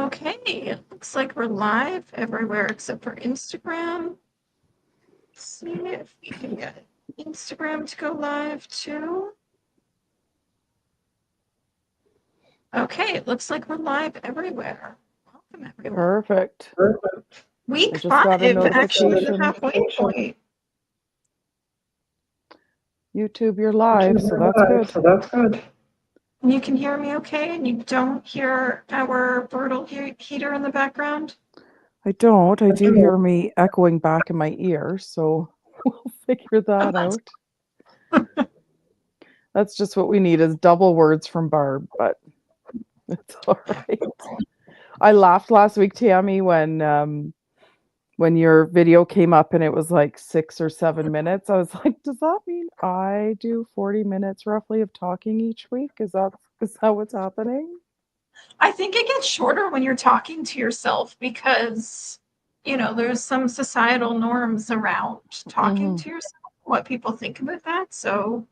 Okay, it looks like we're live everywhere except for Instagram. Let's see if we can get Instagram to go live too. Okay, it looks like we're live everywhere. Welcome, everyone. Perfect. Week I just got a 5, actually the notification. halfway point. YouTube, you're live, so that's good. And you can hear me okay, and you don't hear our brutal heater in the background? I don't. I do hear me echoing back in my ear, so we'll figure that out. That's just what we need is double words from Barb, but it's all right. I laughed last week, Tammy, when your video came up and it was like 6 or 7 minutes. I was like, does that mean I do 40 minutes roughly of talking each week? Is that what's happening? I think it gets shorter when you're talking to yourself because, there's some societal norms around talking Mm-hmm. to yourself, what people think about that. So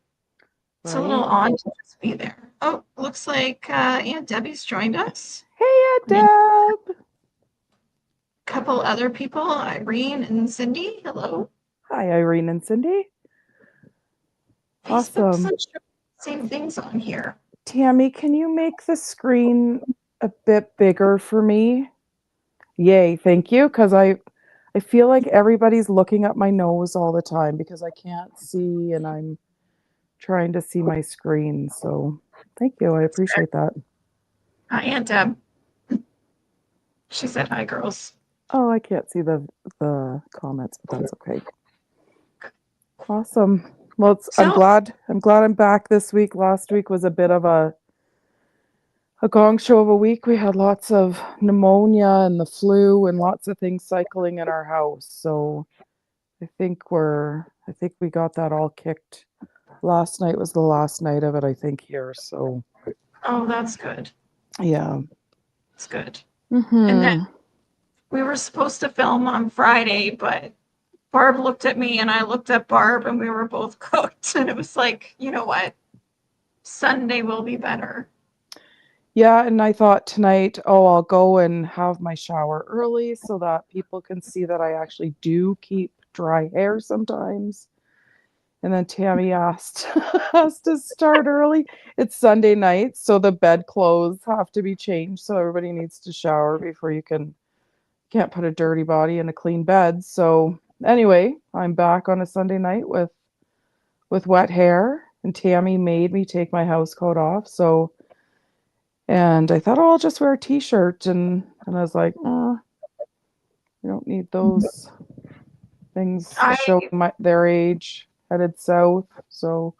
it's a little Right? odd to just be there. Oh, looks like Aunt Debbie's joined us. Hey, Aunt And a Deb. couple other people, Irene and Cindy. Hello. Hi, Irene and Cindy. Facebook Awesome. said same things on here. Tammy, can you make the screen a bit bigger for me? Yay, thank you. Because I feel like everybody's looking up my nose all the time because I can't see and I'm trying to see my screen. So thank you. I appreciate that. Hi, Aunt Deb. She said hi, girls. Oh, I can't see the comments, but that's okay. Awesome. Well, I'm So glad I'm back this week. Last week was a bit of a gong show of a week. We had lots of pneumonia and the flu and lots of things cycling in our house. So I think we got that all kicked. Last night was the last night of it, I think, here. So oh, that's good. yeah. That's good. And then Hmm. we were supposed to film on Friday, but Barb looked at me and I looked at Barb and we were both cooked. And it was like, you know what? Sunday will be better. Yeah, and I thought tonight, oh, I'll go and have my shower early so that people can see that I actually do keep dry hair sometimes. And then Tammy asked us to start early. It's Sunday night, so the bedclothes have to be changed. So everybody needs to shower before can't put a dirty body in a clean bed. So anyway, I'm back on a Sunday night with wet hair, and Tammy made me take my house coat off. So and I thought, oh, I'll just wear a t-shirt, and I was like, oh, you don't need those things I showing their age. Headed south, so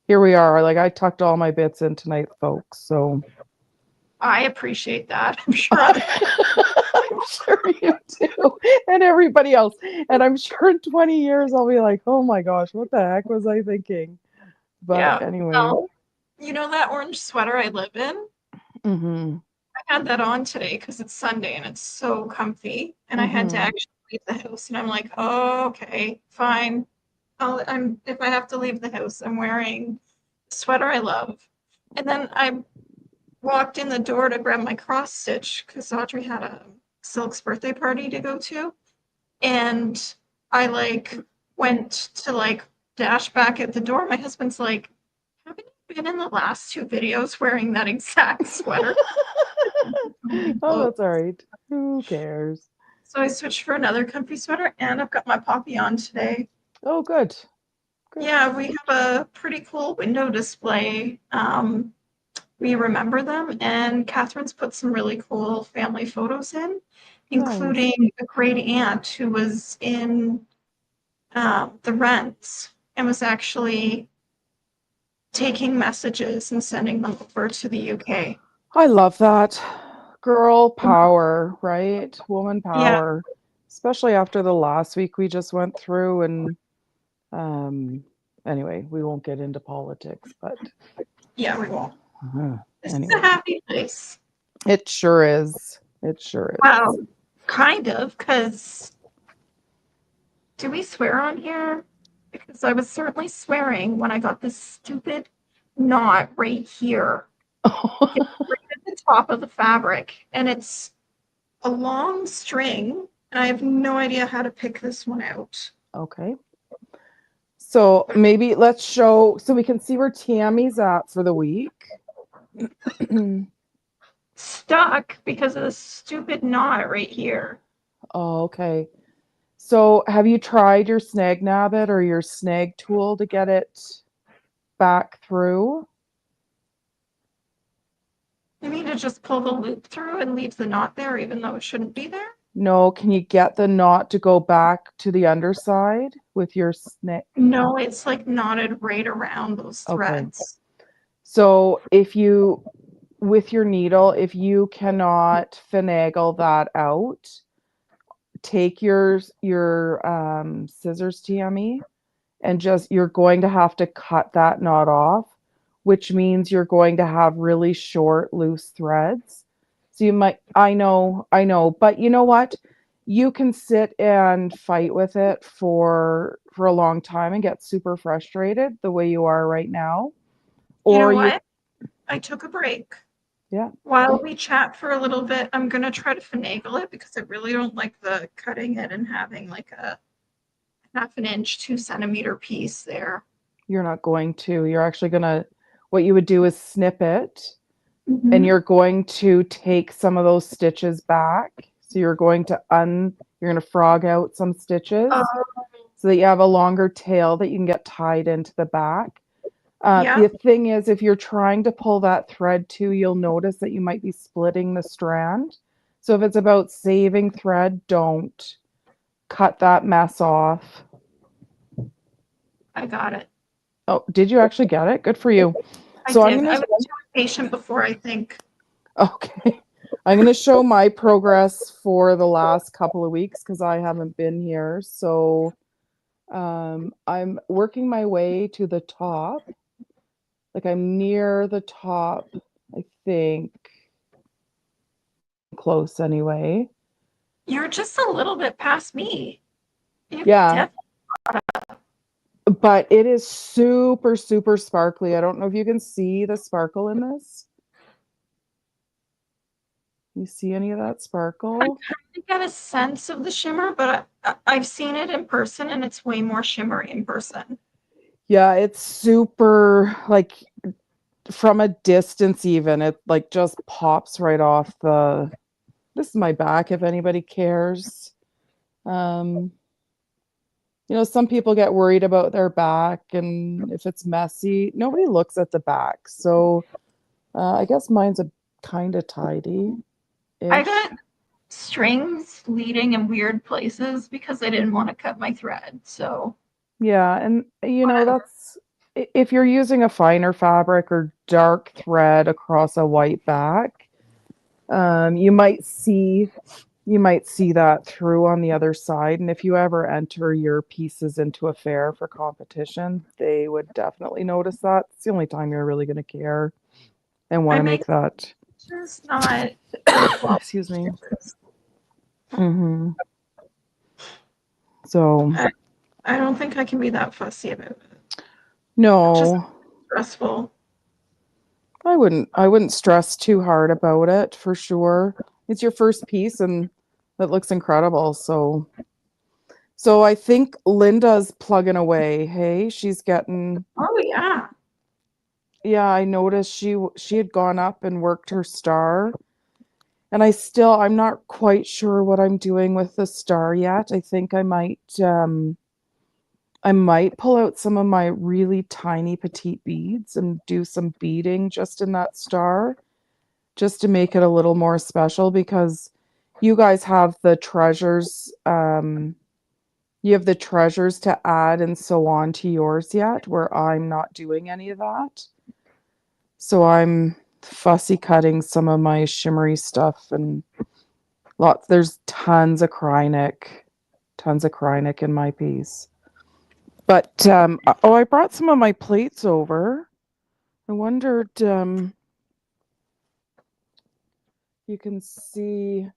here we are. Like I tucked all my bits in tonight, folks. So I appreciate that. I'm sure other I'm sure you do, and everybody else. And I'm sure in 20 years I'll be like, oh my gosh, what the heck was I thinking? But yeah. anyway, Well, you know that orange sweater I live in? mm-hmm, I had that on today because it's Sunday and it's so comfy. And I had to mm-hmm. actually leave the house. And I'm like, oh, okay, fine. If I have to leave the house, I'm wearing the sweater I love. And then I walked in the door to grab my cross stitch because Audrey had a Silk's birthday party to go to. And I went to dash back at the door. My husband's like, haven't you been in the last two videos wearing that exact sweater? Oh, that's all right. Who cares? So I switched for another comfy sweater and I've got my poppy on today. Oh, good. Good. Yeah, we have a pretty cool window display. We remember them, and Catherine's put some really cool family photos in, Nice. including a great aunt who was in the Rents and was actually taking messages and sending them over to the UK. I love that. Girl power, right? Woman Yeah, power. Especially after the last week we just went through and um anyway, we won't get into politics, but yeah, we won't. uh, This is a anyway. happy place. It sure is. It sure is. Well, kind of, because do we swear on here? Because I was certainly swearing when I got this stupid knot right here. Like it's right at the top of the fabric. And it's a long string, and I have no idea how to pick this one out. Okay. So maybe let's show, so we can see where Tammy's at for the week. Stuck because of the stupid knot right here. Oh, okay. So have you tried your snag nabbit or your snag tool to get it back through? You need to just pull the loop through and leave the knot there, even though it shouldn't be there. No, can you get the knot to go back to the underside with your snag? No, it's like knotted right around those Okay. threads. So if you, with your needle, if you cannot finagle that out, take your scissors, Tammy, and just you're going to have to cut that knot off, which means you're going to have really short, loose threads. So you might, I know, but you know what? You can sit and fight with it for a long time and get super frustrated the way you are right now. You know Or you, what? I took a break. yeah, While we chat for a little bit, I'm going to try to finagle it because I really don't like the cutting it and having like a half an inch, 2 centimeter piece there. you're not going to. You're actually gonna, what you would do is snip it and Mm-hmm. you're going to take some of those stitches back. So you're going to frog out some stitches Oh, so that you have a longer tail that you can get tied into the back. yeah, The thing is, if you're trying to pull that thread too, you'll notice that you might be splitting the strand. So if it's about saving thread, don't cut that mess off. I got it. Oh, did you actually get it? Good for you. I So I'm did. going I to, was too impatient before, I think. okay. I'm going to show my progress for the last couple of weeks because I haven't been here. So I'm working my way to the top. Like I'm near the top, I think. Close anyway. You're just a little bit past me. You Yeah, definitely. but it is super, super sparkly. I don't know if you can see the sparkle in this. You see any of that sparkle? Get a sense of the shimmer, but I've seen it in person and it's way more shimmery in person. Yeah, it's super like from a distance even it like just pops right off the, this is my back if anybody cares. um some people get worried about their back and if it's messy, nobody looks at the back. So I guess mine's a kind of tidy I ish. got strings leading in weird places because I didn't want to cut my thread. So Yeah, and whatever. that's if you're using a finer fabric or dark thread across a white back, you might see that through on the other side. And if you ever enter your pieces into a fair for competition, they would definitely notice that. It's the only time you're really going to care and want I to make make that. pictures, not quality Excuse me. pictures. Hmm. So, I don't think I can be that fussy about it. Just no, stressful. I wouldn't stress too hard about it for sure. It's your first piece and that looks incredible. So I think Linda's plugging away. Hey, she's getting, Oh yeah. yeah, I noticed she had gone up and worked her star. And I'm not quite sure what I'm doing with the star yet. I think I might pull out some of my really tiny petite beads and do some beading just in that star, just to make it a little more special because you guys have the treasures. You have the treasures to add and so on to yours yet, where I'm not doing any of that. So I'm fussy cutting some of my shimmery stuff and there's tons of Krynic in my piece. But oh, I brought some of my plates over. I wondered you can see.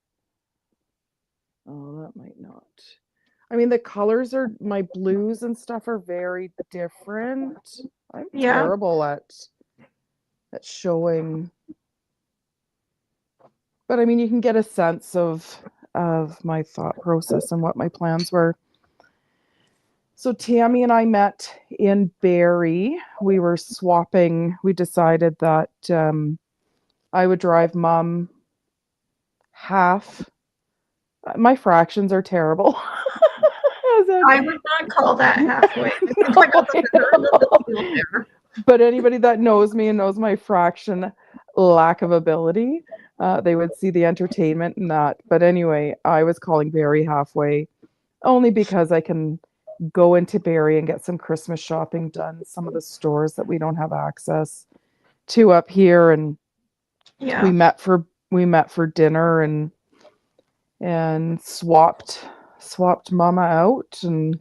Oh, that might not. I mean, the colors are my blues and stuff are very different. I'm Yeah. terrible at showing. But I mean, you can get a sense of my thought process and what my plans were. So Tammy and I met in Barrie. We were swapping. We decided that I would drive mom half. My fractions are terrible. As in, I would not call that halfway. I think I no, got the I better end of the know. deal there. But anybody that knows me and knows my fraction lack of ability, they would see the entertainment in that. But anyway, I was calling Barrie halfway only because I can go into Barrie and get some Christmas shopping done, some of the stores that we don't have access to up here. And we Yeah. met for we met for dinner and swapped mama out, and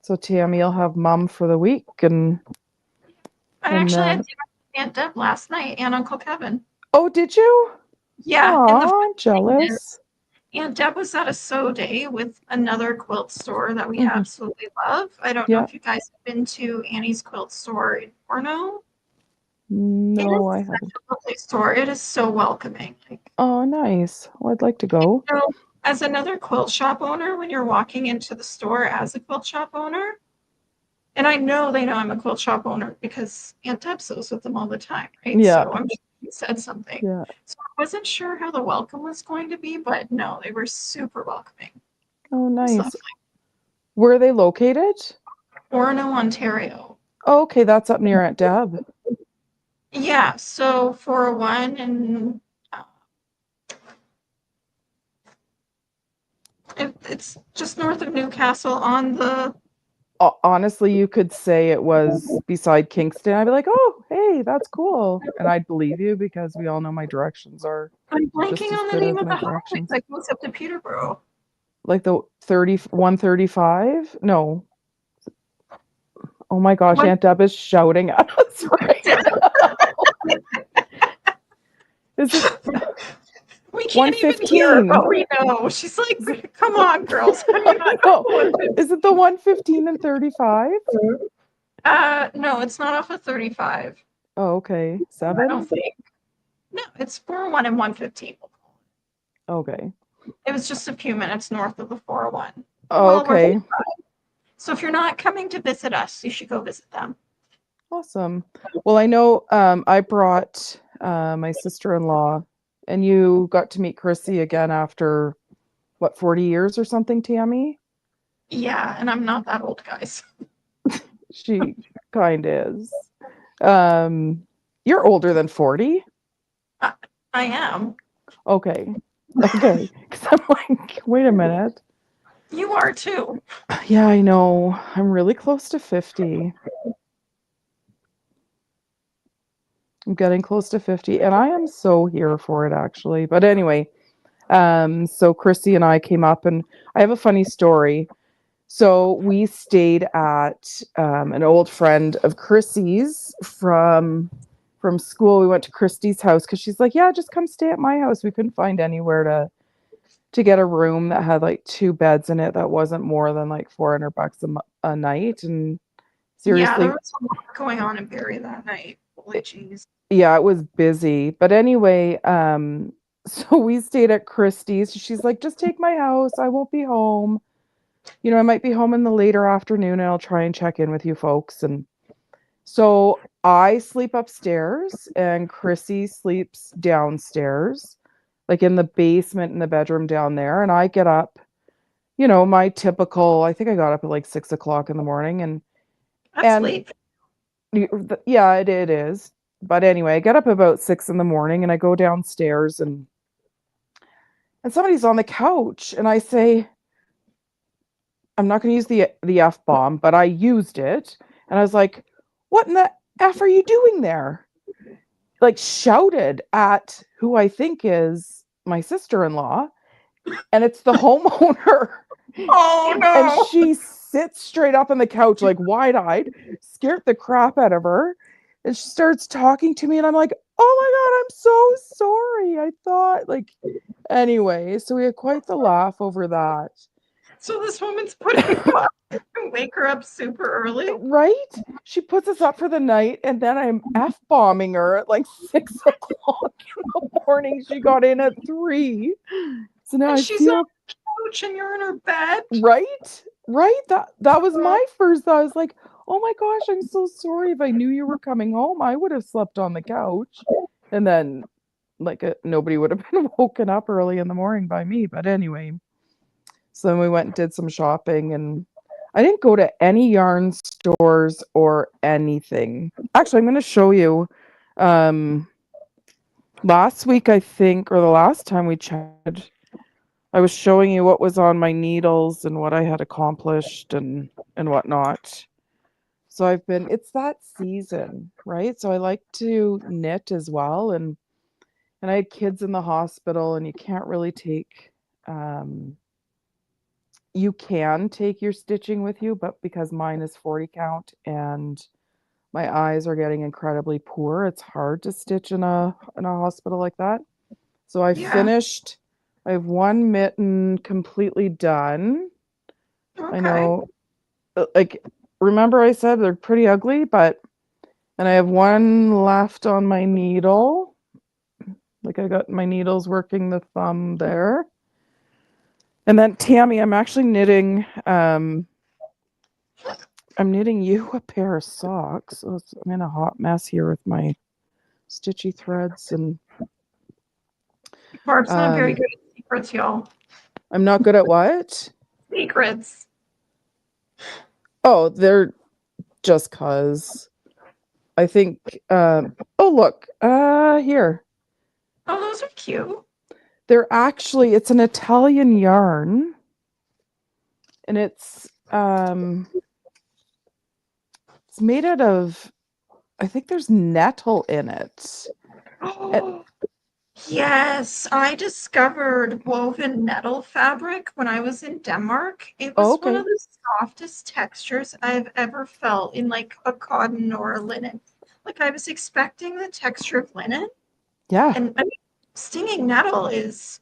so Tammy'll have mom for the week, I and actually had then dinner with Aunt Deb last night and Uncle Kevin. oh, did you? Yeah, and the Aw, funny thing jealous. is, Aunt Deb was at a sew day with another quilt store that we Hmm. absolutely love. I don't know Yeah. if you guys have been to Annie's Quilt Store in Orno. It No, I is such haven't. a lovely store. It is so welcoming. Like, Oh, nice. Well, I'd like to go. you know, as another quilt shop owner, when you're walking into the store as a quilt shop owner, and I know they know I'm a quilt shop owner because Aunt Deb sews with them all the time, right? Yeah. So I'm sure he said something. Yeah. So I wasn't sure how the welcome was going to be, but no, they were super welcoming. Oh, It was nice. lovely. Where are they located? Orono, Ontario. Oh, okay, that's up near Aunt Deb. Yeah, so 401 and it's just north of Newcastle on the. Honestly, you could say it was beside Kingston. I'd be like, oh, hey, that's cool. And I'd believe you because we all know my directions are I'm just blanking as on the good name as of my the highway fractions. that goes up to Peterborough. Like the 135? No. Oh my gosh, One, Aunt Deb is shouting at us right now. Is it we can't even hear her, 115? but we know. She's Is it, like, come on, girls. How do you not no, know what is it the 115 and 35? no, it's not off of 35. Oh, okay. I don't 7? think. No, it's 401 and 115. Okay. It was just a few minutes north of the 401. Oh, Well worth it. okay. So if you're not coming to visit us, you should go visit them. Awesome. Well, I know I brought my sister-in-law, and you got to meet Chrissy again after what, 40 years or something, Tammy? Yeah, and I'm not that old, guys. She kind is. Um, you're older than 40? I, I am. Okay. Okay. Because I'm like, wait a minute. You are too. Yeah, I know. I'm really close to 50. I'm getting close to 50, and I am so here for it actually. But anyway, so Chrissy and I came up, and I have a funny story. So we stayed at an old friend of Chrissy's from school. We went to Christy's house because she's like, "Yeah, just come stay at my house." We couldn't find anywhere to get a room that had like two beds in it that wasn't more than like $400 a night. And Yeah, there seriously, was a lot going on in Barrie that night. Holy it, jeez. yeah, it was busy. But anyway, so we stayed at Christie's. She's like, just take my house. I won't be home. You know, I might be home in the later afternoon and I'll try and check in with you folks. And so I sleep upstairs and Chrissy sleeps downstairs, like in the basement in the bedroom down there. And I get up, you know, my typical, I think I got up at like 6 o'clock in the morning That's and late. yeah, it is. But anyway, I get up about 6 in the morning and I go downstairs and somebody's on the couch and I say, I'm not going to use the F bomb, but I used it. And I was like, what in the F are you doing there? Like shouted at who I think is my sister-in-law. And it's the homeowner. Oh And no. she sits straight up on the couch, like wide-eyed, scared the crap out of her. And she starts talking to me, and I'm like, oh my God, I'm so sorry. I thought, like, anyway, so we had quite the laugh over that. So this woman's putting him up and wake her up super early. Right? She puts us up for the night, and then I'm F-bombing her at like 6 o'clock in the morning. She got in at 3. So now And I she's on feel the couch and you're in her bed. right. Right. That was my first thought. I was like, oh my gosh, I'm so sorry. If I knew you were coming home, I would have slept on the couch. And then nobody would have been woken up early in the morning by me. But anyway, so then we went and did some shopping, and I didn't go to any yarn stores or anything. Actually, I'm going to show you. Last week, I think, or the last time we chatted, I was showing you what was on my needles and what I had accomplished and whatnot. So it's that season, right? So I like to knit as well, and I had kids in the hospital, and you can't really take you can take your stitching with you, but because mine is 40 count and my eyes are getting incredibly poor, it's hard to stitch in a hospital like that. So Yeah. I have one mitten completely done. I Okay. know, like, remember I said they're pretty ugly, and I have one left on my needle. Like, I got my needles working the thumb there. And then Tammy, I'm knitting you a pair of socks. So I'm in a hot mess here with my stitchy threads, and Barb's not very um, good at secrets, y'all. I'm not good at what? Secrets. Oh, they're just cause I think. Oh, look, here. Oh, those are cute. It's an Italian yarn, and it's made out of. I think there's nettle in it. It Oh, yes. I discovered woven nettle fabric when I was in Denmark. It oh, was one okay. of the softest textures I've ever felt in like a cotton or a linen. Like I was expecting the texture of linen, Yeah, and I mean, stinging nettle is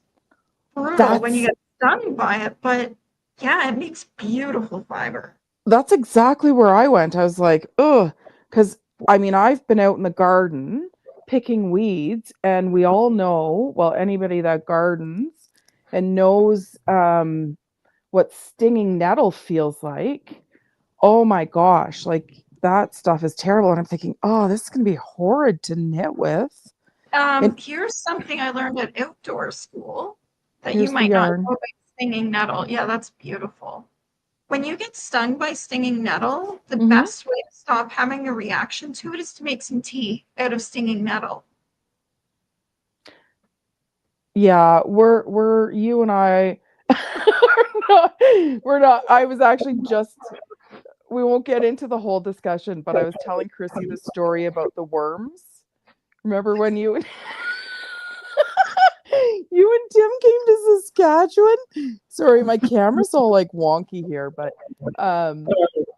brutal when you that's get stung by it, but yeah, it makes beautiful fiber. that's exactly where I went. I was like, ugh, because I mean, I've been out in the garden picking weeds, and we all know, well, anybody that gardens and knows what stinging nettle feels like. Oh my gosh, like that stuff is terrible. And I'm thinking, oh, this is gonna be horrid to knit with. And Here's something I learned at outdoor school that you here's the might not yarn. know about stinging nettle. Yeah, that's beautiful. When you get stung by stinging nettle, the Hmm. best way to stop having a reaction to it is to make some tea out of stinging nettle. Yeah, we're you and I we're not. I was actually just we won't get into the whole discussion, but I was telling Chrissy the story about the worms. Remember when you and you and Tim came to Saskatchewan? Sorry, my camera's all like wonky here, but um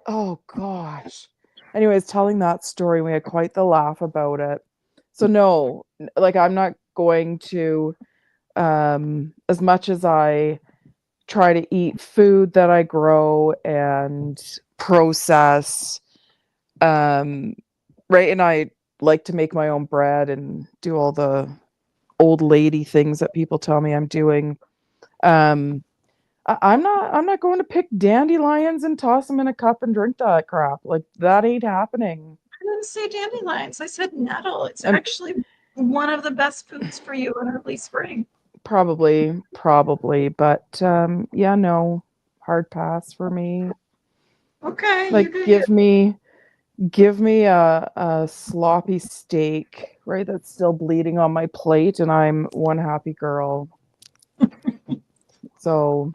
oh gosh. Anyways, telling that story, we had quite the laugh about it. So no, like I'm not going to as much as I try to eat food that I grow and process. Right. And I like to make my own bread and do all the old lady things that people tell me I'm doing. Um, I'm not going to pick dandelions and toss them in a cup and drink that crap. Like that ain't happening. I didn't say dandelions, I said nettle. It's And actually one of the best foods for you in early spring. probably, but yeah, no, hard pass for me. Okay, you Like do you. give me a sloppy steak, right? That's still bleeding on my plate, and I'm one happy girl. So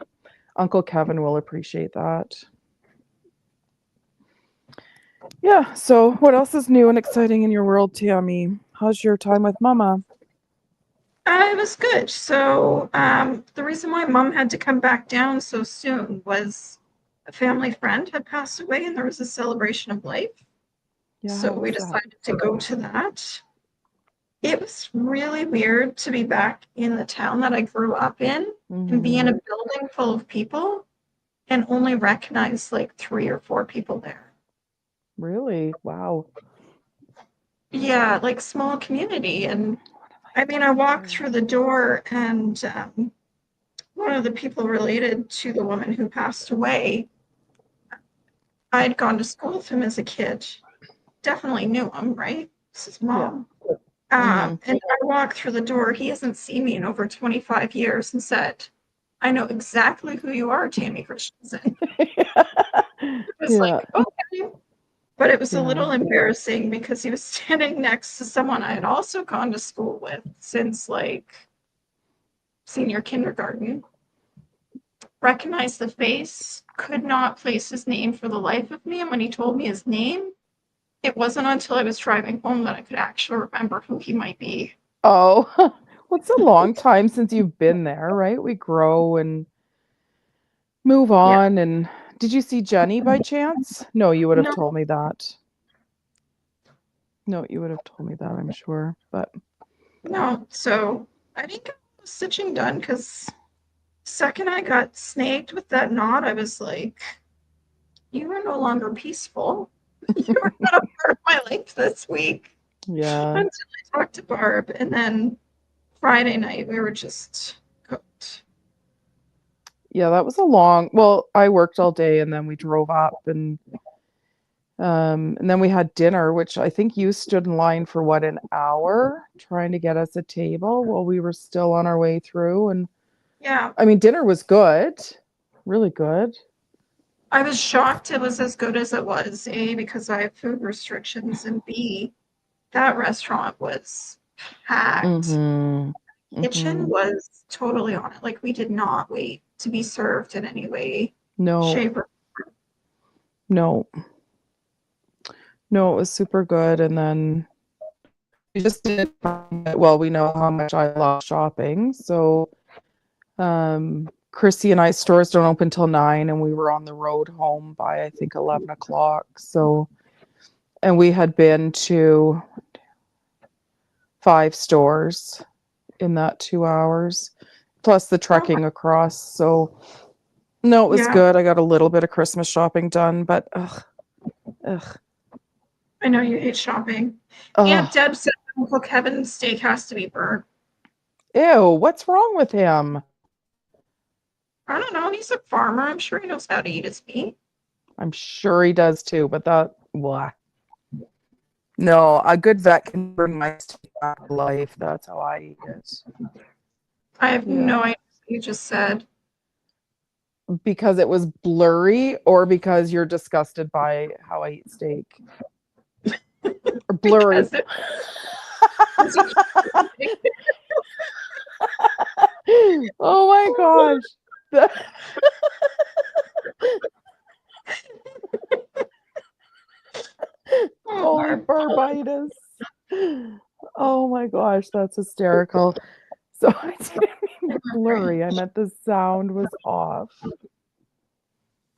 Uncle Kevin will appreciate that. Yeah. So what else is new and exciting in your world, Tammy? How's your time with Mama? It was good. So, the reason why mom had to come back down so soon was a family friend had passed away and there was a celebration of life. Yeah. So How we was that? decided to go to that. It was really weird to be back in the town that I grew up in and be in Hmm. a building full of people and only recognized like 3 or 4 people there. Really? Wow. Yeah, like small community. And I mean, I walked through the door, and one of the people related to the woman who passed away, I'd gone to school with him as a kid. Definitely knew him, right? This is Yeah. mom. Mm-hmm. And I walked through the door. He hasn't seen me in over 25 years and said, I know exactly who you are, Tammy Christensen. It was like, Yeah. okay. But it was a Yeah. little embarrassing because he was standing next to someone I had also gone to school with since like senior kindergarten. Recognized the face, could not place his name for the life of me. And when he told me his name, it wasn't until I was driving home that I could actually remember who he might be. Oh, well, it's a long time since you've been there, right? We grow and move Yeah. on. And did you see Jenny by chance? No, you would have No, told me that. No, you would have told me that, I'm sure. But no. So I didn't get the stitching done because second I got snagged with that knot, I was like, you are no longer peaceful. You're not a part of my life this week. yeah, Until I talked to Barb, and then Friday night we were just cooked. yeah, that was a long, well, I worked all day and then we drove up and then we had dinner, which I think you stood in line for what, an hour trying to get us a table while we were still on our way through. And Yeah, I mean, dinner was good, really good. I was shocked it was as good as it was, A, because I have food restrictions, and B, that restaurant was packed. Mm-hmm. Kitchen Mm-hmm. was totally on it. Like we did not wait to be served in any way, No, shape, or no, no, it was super good. And then we just did, well, we know how much I love shopping. So Chrissy and I stores don't open till 9 and we were on the road home by I think 11 o'clock. So, and we had been to 5 stores in that 2 hours, plus the oh my, trekking across. So, no, it was yeah, good. I got a little bit of Christmas shopping done, but ugh, I know you hate shopping. Aunt ugh. Deb said Uncle Kevin's steak has to be burnt. Ew, what's wrong with him? I don't know. He's a farmer. I'm sure he knows how to eat his meat. I'm sure he does too, but that, blah. No, a good vet can bring my steak back to life. That's how I eat it. I have Yeah. no idea what you just said. Because it was blurry or because you're disgusted by how I eat steak? Or blurry. Because it was Oh my gosh. oh, Holy Barb. burbitis. Oh my gosh, that's hysterical. So I didn't mean blurry. I meant the sound was off.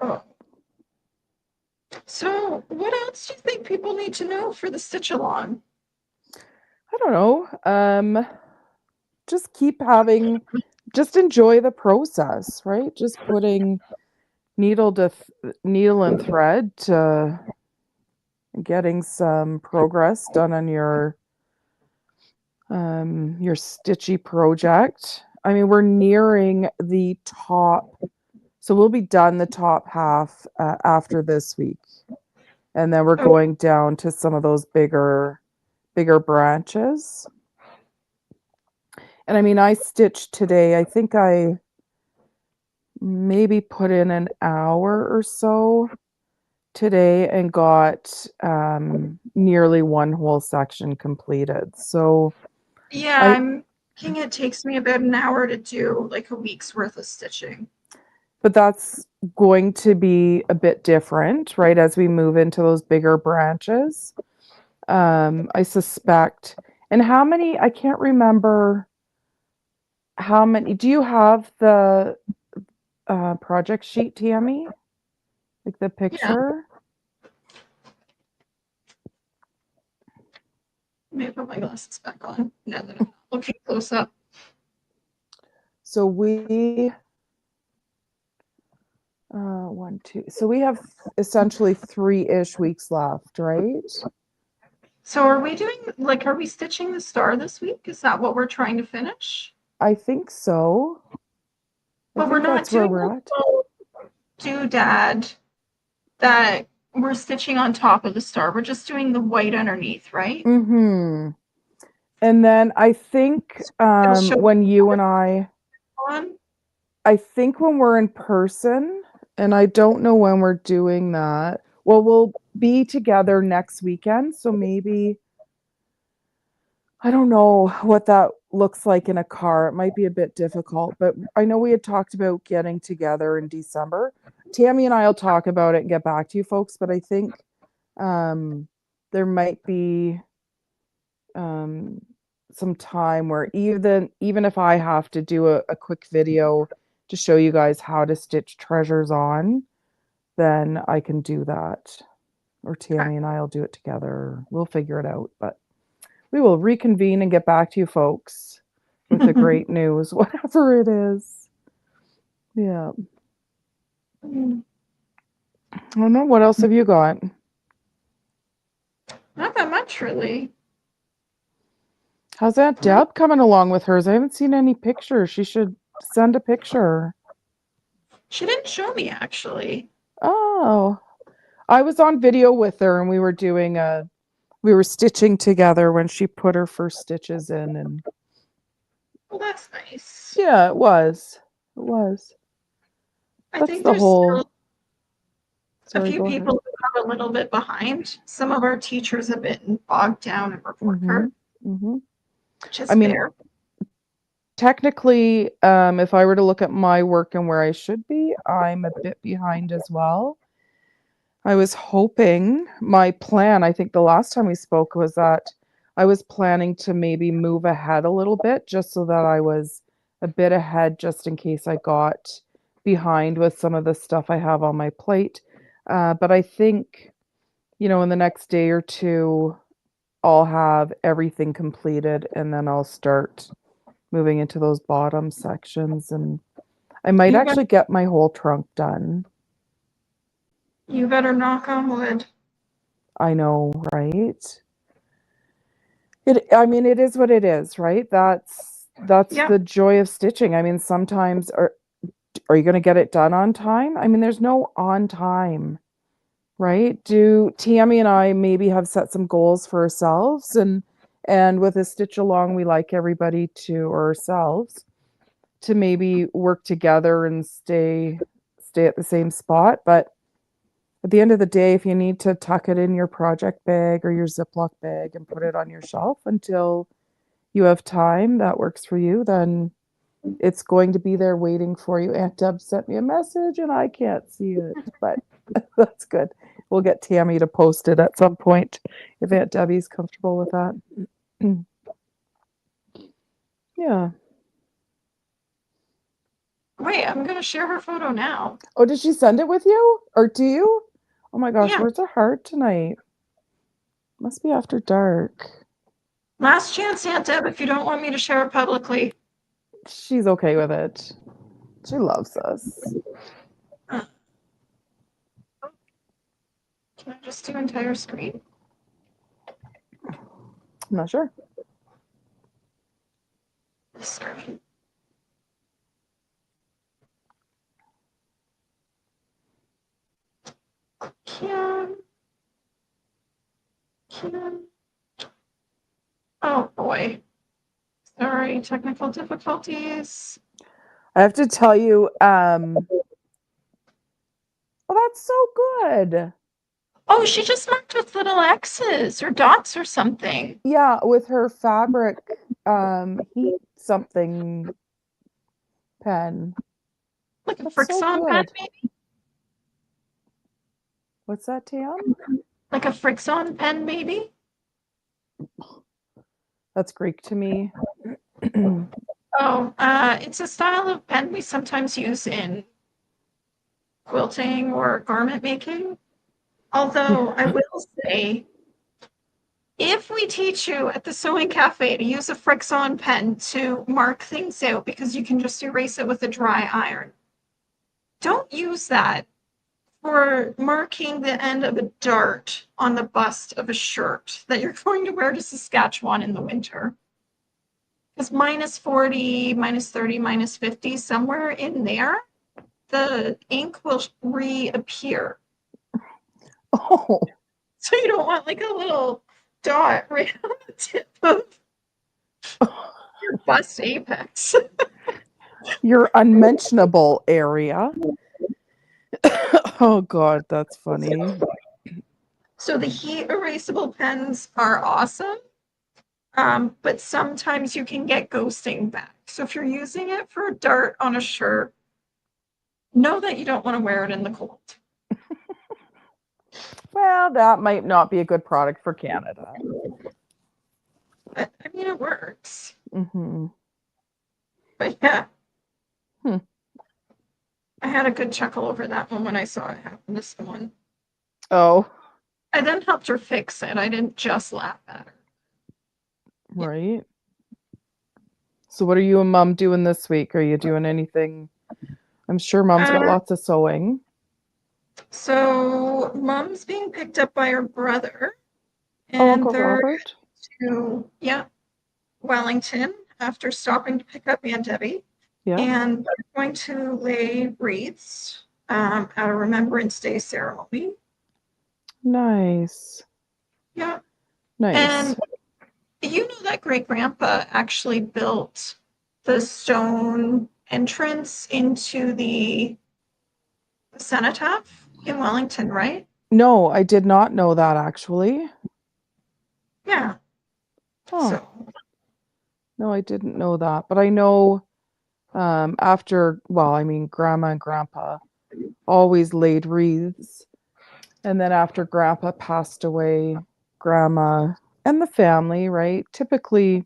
Oh. So, what else do you think people need to know for the stitch along? I don't know. Just keep having, just enjoy the process, right? Just putting needle and thread to getting some progress done on your stitchy project. I mean, we're nearing the top, so we'll be done the top half after this week, and then we're Oh, going down to some of those bigger branches. And I mean, I stitched today. I think I maybe put in an hour or so today and got nearly one whole section completed. So yeah, I, I'm thinking it takes me about an hour to do like a week's worth of stitching. but that's going to be a bit different, right? As we move into those bigger branches, I suspect. And how many? I can't remember how many. Do you have the project sheet, Tammy? Like the Yeah, picture? maybe put my glasses back on now that I'm not looking close up. So we 1, 2. So we have essentially 3-ish weeks left, right? So are we doing, like, are we stitching the star this week? Is that what we're trying to finish? I think so. I But we're think not that's where doing we're the at. full doodad that we're stitching on top of the star. We're just doing the white underneath, right? Mm-hmm. And then I think It'll show when you and on. I think when we're in person, and I don't know when we're doing that. Well, we'll be together next weekend, so maybe I don't know what that looks like in a car. It might be a bit difficult, but I know we had talked about getting together in December. Tammy and I will talk about it and get back to you folks, but I think there might be some time where even if I have to do a quick video to show you guys how to stitch treasures on, then I can do that. Or Tammy and I'll do it together. We'll figure it out, but we will reconvene and get back to you folks with the great news, whatever it is. Yeah. I don't know. What else have you got? Not that much, really. How's Aunt Deb coming along with hers? I haven't seen any pictures. She should send a picture. She didn't show me, actually. Oh, I was on video with her and we were stitching together when she put her first stitches in, and Well, that's nice. yeah, it was. It was. I That's think the there's whole. still a Sorry, few go ahead. people who are a little bit behind. Some of our teachers have been bogged down in report Mm-hmm. card, Mm-hmm. which I is mean, fair. technically, if I were to look at my work and where I should be, I'm a bit behind as well. I was hoping, my plan, I think the last time we spoke was that I was planning to maybe move ahead a little bit just so that I was a bit ahead just in case I got behind with some of the stuff I have on my plate. But I think, in the next day or two, I'll have everything completed and then I'll start moving into those bottom sections, and I might You better, actually get my whole trunk done. you better knock on wood. I know, right? I mean, it is what it is, right? That's Yep. the joy of stitching. I mean, sometimes are you going to get it done on time? I mean, there's no on time, right? Do Tammy and I maybe have set some goals for ourselves, and with a stitch along, we like everybody to, or ourselves, to maybe work together and stay at the same spot. But at the end of the day, if you need to tuck it in your project bag or your Ziploc bag and put it on your shelf until you have time that works for you, then it's going to be there waiting for you. Aunt Deb sent me a message and I can't see it, but that's good. We'll get Tammy to post it at some point if Aunt Debbie's comfortable with that. Yeah. Wait, I'm going to share her photo now. Oh, did she send it with you? Or do you? Oh my gosh, Yeah. where's her heart tonight? Must be after dark. Last chance, Aunt Deb, if you don't want me to share it publicly. She's okay with it. She loves us. Can I just do entire screen? I'm not sure. This screen. Can. Oh boy. Sorry, technical difficulties. I have to tell you, oh, that's so good. Oh, she just marked with little X's or dots or something. Yeah, with her fabric heat something pen. Like a That's so Frixon pen, good. maybe? What's that, Tam? Like a Frixon pen, maybe? That's Greek to me. Oh, it's a style of pen we sometimes use in quilting or garment making. Although I will say, if we teach you at the sewing cafe to use a Frixon pen to mark things out because you can just erase it with a dry iron, don't use that for marking the end of a dart on the bust of a shirt that you're going to wear to Saskatchewan in the winter. Because -40, -30, -50, somewhere in there, the ink will reappear. Oh, So you don't want like a little dot right on the tip of your bust apex. your unmentionable area. Oh God, that's funny. So the heat erasable pens are awesome, but sometimes you can get ghosting back. So if you're using it for a dart on a shirt, know that you don't want to wear it in the cold. Well, that might not be a good product for Canada. But I mean, it works. Mm-hmm. But yeah, Hmm. I had a good chuckle over that one when I saw it happen to someone. Oh, I then helped her fix it. I didn't just laugh at her. right. So what are you and Mom doing this week? Are you doing anything? I'm sure Mom's got lots of sewing. So Mom's being picked up by her brother, Oh, and Uncle they're Robert? to Wellington after stopping to pick up Aunt Debbie. Yeah. And they're going to lay wreaths at a Remembrance Day ceremony. Nice. Yeah. Nice. And you know that great grandpa actually built the stone entrance into the cenotaph in Wellington, right? No, I did not know that actually. Yeah. Oh, So no, I didn't know that. But I know after, well, I mean, Grandma and Grandpa always laid wreaths. And then after Grandpa passed away, Grandma and the family, right? Typically,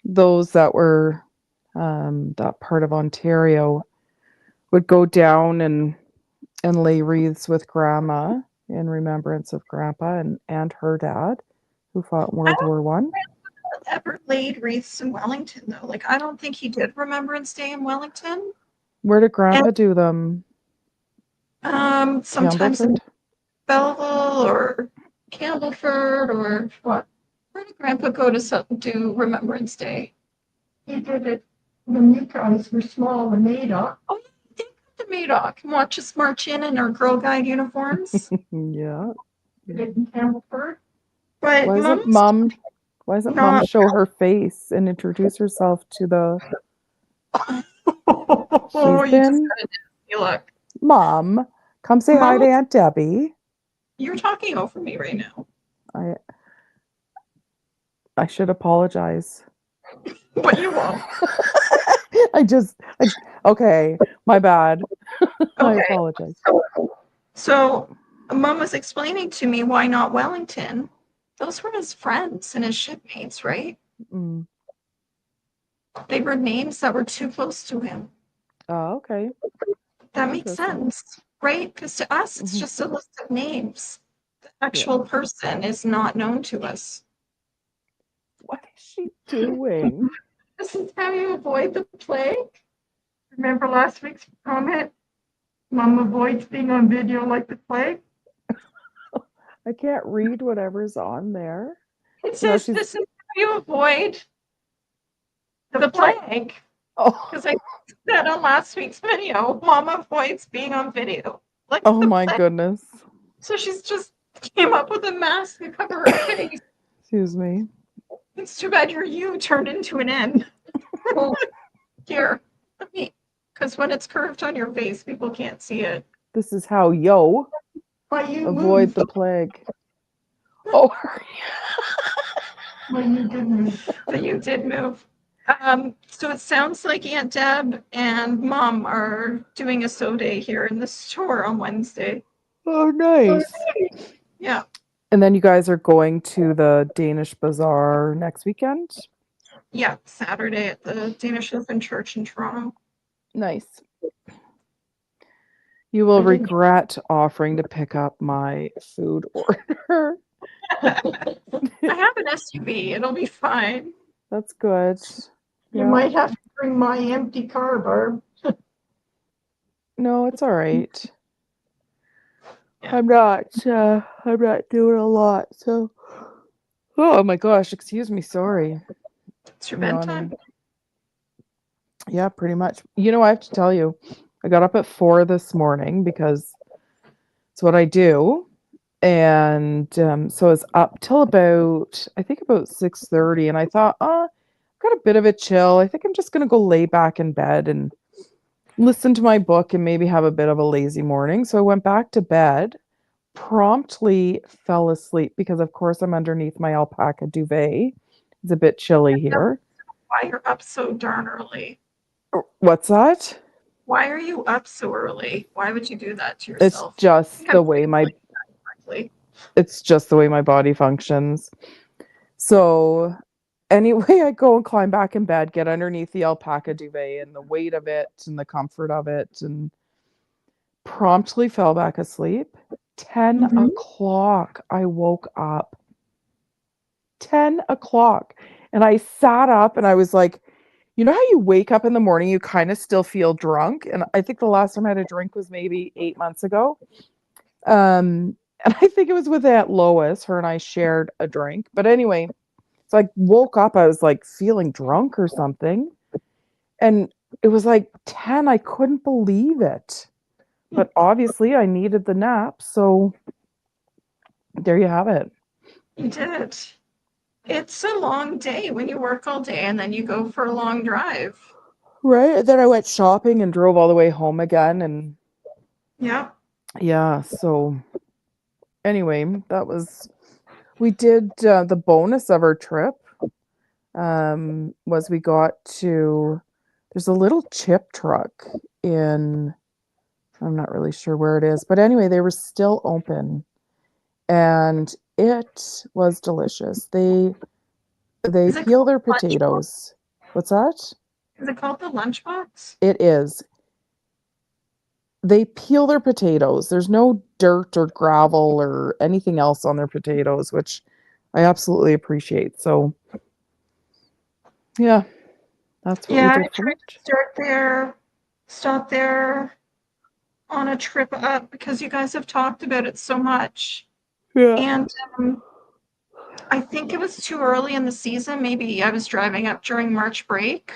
those that were that part of Ontario would go down and lay wreaths with Grandma in remembrance of Grandpa and her dad, who fought in I World don't War One. ever laid wreaths in Wellington though. Like I don't think he did Remembrance Day in Wellington. Where did And Grandpa do them? sometimes in Campbellford? Belleville or Campbellford or what? Where did Grandpa go to do Remembrance Day? He did it when you guys were small in Madoc. Oh, yeah, he did go to Madoc and watch us march in our Girl Guide uniforms. Yeah. He did in Campbellford. But Why isn't Mom's Mom not. show her face and introduce herself to the Oh, she's you just been got a nasty look. Mom, come say hi to Mom, Aunt Debbie. you're talking over me right now. I I should apologize. But you won't. Okay, my bad. I Okay. apologize. So Mom was explaining to me why not Wellington. Those were his friends and his shipmates, right? Mm. They were names that were too close to him. Oh, okay. That makes Interesting. sense, right? Because to us, it's Mhm. just a list of names. The Yeah. actual person is not known to us. What is she doing? This is how you avoid the plague. Remember last week's comment? Mom avoids being on video like the plague. I can't read whatever's on there. It No, says she's this is how you avoid the plague. oh, Because I said on last week's video, Mom avoids being on video. Like oh the my plague. goodness. So she's just came up with a mask to cover her face. Excuse me. It's too bad your U turned into an N. Oh, here, let me, because when it's curved on your face, people can't see it. This is how yo But you avoid moved. the plague. Oh, But you did move. But you did move. So it sounds like Aunt Deb and Mom are doing a sew day here in the store on Wednesday. oh, nice. Yeah. And then you guys are going to the Danish Bazaar next weekend? Yeah, Saturday at the Danish Open Church in Toronto. Nice. You will regret offering to pick up my food order. I have an SUV. It'll be fine. That's good. You Yeah. might have to bring my empty car, Barb. No, it's all right. Yeah. I'm not doing a lot. So, oh my gosh, excuse me, sorry. It's your bedtime. Yawning. Yeah, pretty much. I have to tell you, I got up at 4 this morning because it's what I do. And so it's up till about, I think about 6:30. And I thought, I've got a bit of a chill. I think I'm just gonna go lay back in bed and listen to my book and maybe have a bit of a lazy morning. So I went back to bed, promptly fell asleep because of course I'm underneath my alpaca duvet. It's a bit chilly That's here. why you're up so darn early. What's that? Why are you up so early? Why would you do that to It's yourself? You just have the to way my sleep correctly. it's just the way my body functions. So anyway, I go and climb back in bed, get underneath the alpaca duvet and the weight of it and the comfort of it, and promptly fell back asleep. 10 Mhm. o'clock, I woke up. 10 o'clock. And I sat up and I was like, you know how you wake up in the morning, you kind of still feel drunk? And I think the last time I had a drink was maybe 8 months ago. And I think it was with Aunt Lois. Her and I shared a drink. But anyway, so I woke up, I was like feeling drunk or something. And it was like 10. I couldn't believe it. But obviously I needed the nap. So there you have it. You did. It's a long day when you work all day and then you go for a long drive. Right. And then I went shopping and drove all the way home again. And Yeah. yeah, so anyway, we did the bonus of our trip was we got to, there's a little chip truck in, I'm not really sure where it is, but anyway, they were still open and it was delicious. They Is it peel called their the lunchbox? potatoes. What's that? Is it called the lunchbox? It is. They peel their potatoes. There's no dirt or gravel or anything else on their potatoes, which I absolutely appreciate. So, yeah, that's what we Yeah, I did for tried to lunch. stop there on a trip up because you guys have talked about it so much. Yeah. And I think it was too early in the season. Maybe I was driving up during March break.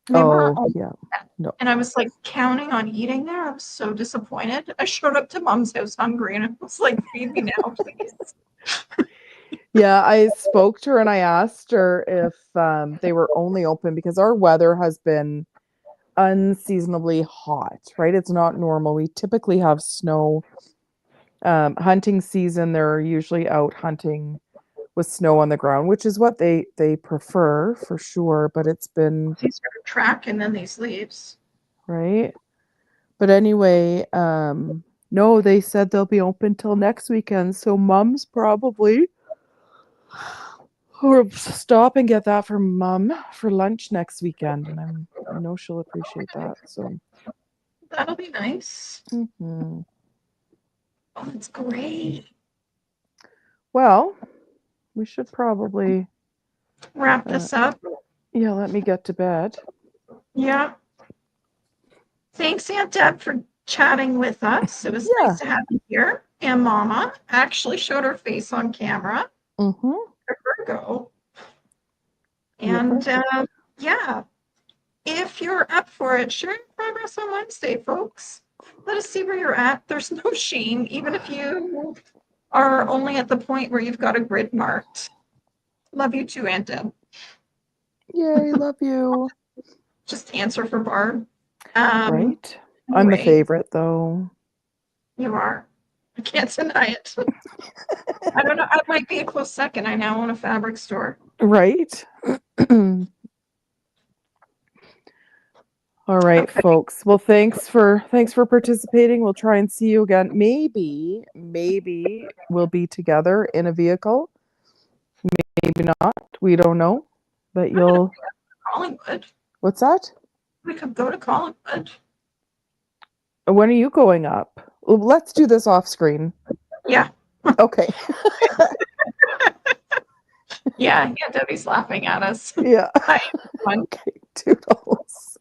They weren't Oh, open yeah. yet. No. And I was like counting on eating there. I was so disappointed. I showed up to mom's house hungry and I was like, feed me now, please. Yeah, I spoke to her and I asked her if they were only open because our weather has been unseasonably hot, right? It's not normal. We typically have snow. Hunting season, they're usually out hunting with snow on the ground, which is what they prefer for sure, but it's been These are track and then these leaves. right. But anyway, no, they said they'll be open till next weekend, so mom's probably or stop and get that for mom for lunch next weekend, and I know she'll appreciate that. So, That'll be nice. mhm. Oh, that's great. Well, we should probably Wrap uh, this up. yeah, let me get to bed. Yeah. Thanks, Aunt Deb, for chatting with us. It was nice Yeah. to have you here. And Mama actually showed her face on camera. Mhm. Virgo. Yep. And yeah, if you're up for it, share your progress on Wednesday, folks. Let us see where you're at. There's no shame, even if you are only at the point where you've got a grid marked. Love you too, Aunt Deb. Yay, love you. Just answer for Barb. Um, Right? I'm the anyway, favorite though. you are. I can't deny it. I don't know. I might be a close second. I now own a fabric store. Right? All right, Okay. folks. Well, thanks for participating. We'll try and see you again. Maybe we'll be together in a vehicle. Maybe not. We don't know. But I'm gonna you'll Collingwood. what's that? We could go to Collingwood. When are you going up? Well, let's do this off screen. Yeah. Okay. Yeah. Yeah. Debbie's laughing at us. Yeah. Hi, everyone. Okay. Toodles.